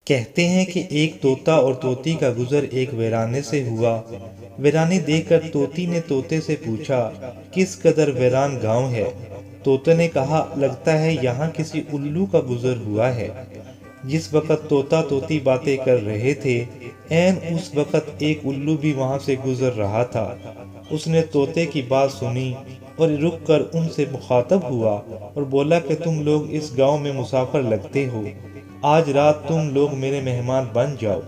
کہتے ہیں کہ ایک طوطا اور طوطی کا گزر ایک ویرانے سے ہوا۔ ویرانی دیکھ کر طوطی نے طوطے سے پوچھا، کس قدر ویران گاؤں ہے؟ طوطے نے کہا، لگتا ہے یہاں کسی الو کا گزر ہوا ہے۔ جس وقت طوطا طوطی باتیں کر رہے تھے، عین اس وقت ایک الو بھی وہاں سے گزر رہا تھا۔ اس نے طوطے کی بات سنی اور رک کر ان سے مخاطب ہوا اور بولا کہ تم لوگ اس گاؤں میں مسافر لگتے ہو، آج رات تم لوگ میرے مہمان بن جاؤ،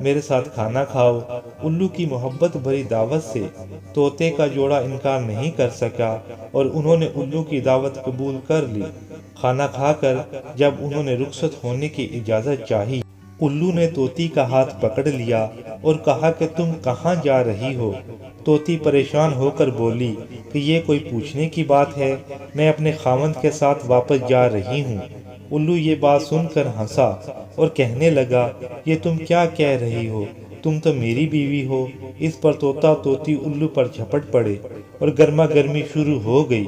میرے ساتھ کھانا کھاؤ۔ الو کی محبت بھری دعوت سے طوطے کا جوڑا انکار نہیں کر سکا اور انہوں نے الو کی دعوت قبول کر لی۔ کھانا کھا کر جب انہوں نے رخصت ہونے کی اجازت چاہی، الو نے طوطی کا ہاتھ پکڑ لیا اور کہا کہ تم کہاں جا رہی ہو؟ طوطی پریشان ہو کر بولی کہ یہ کوئی پوچھنے کی بات ہے، میں اپنے خاوند کے ساتھ واپس جا رہی ہوں۔ الو یہ بات سن کر ہنسا اور کہنے لگا، یہ تم کیا کہہ رہی ہو؟ تم تو میری بیوی ہو۔ اس پر طوطا طوطی الو پر جھپٹ پڑے اور گرما گرمی شروع ہو گئی۔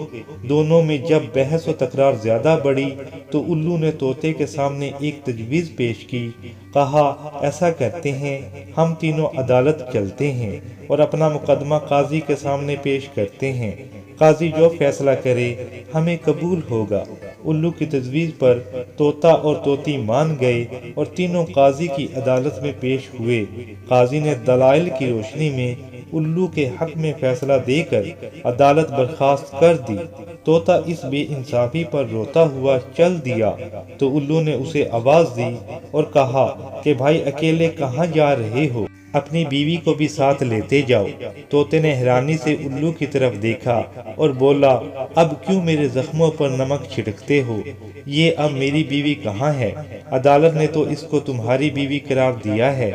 دونوں میں جب بحث و تکرار زیادہ بڑھی تو الو نے طوطے کے سامنے ایک تجویز پیش کی۔ کہا، ایسا کرتے ہیں، ہم تینوں عدالت چلتے ہیں اور اپنا مقدمہ قاضی کے سامنے پیش کرتے ہیں، قاضی جو فیصلہ کرے ہمیں قبول ہوگا۔ الو کی تجویز پر طوطا اور طوطی مان گئے اور تینوں قاضی کی عدالت میں پیش ہوئے۔ قاضی نے دلائل کی روشنی میں الو کے حق میں فیصلہ دے کر عدالت برخاست کر دی۔ طوطا اس بے انصافی پر روتا ہوا چل دیا تو الو نے اسے آواز دی اور کہا کہ بھائی اکیلے کہاں جا رہے ہو؟ اپنی بیوی کو بھی ساتھ لیتے جاؤ۔ طوطے نے حیرانی سے الو کی طرف دیکھا اور بولا، اب کیوں میرے زخموں پر نمک چھڑکتے ہو؟ یہ اب میری بیوی کہاں ہے؟ عدالت نے تو اس کو تمہاری بیوی قرار دیا ہے۔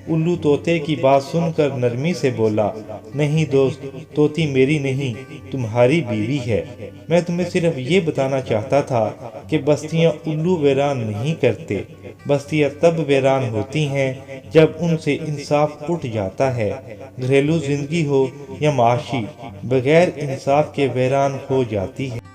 الو طوطے کی بات سن کر نرمی سے بولا، نہیں دوست، طوطی میری نہیں، تمہاری بیوی ہے۔ میں تمہیں صرف یہ بتانا چاہتا تھا کہ بستیاں الو ویران نہیں کرتے، بستیاں تب ویران ہوتی ہیں جب ان سے انصاف اٹھ جاتا ہے۔ گھریلو زندگی ہو یا معاشی، بغیر انصاف کے ویران ہو جاتی ہے۔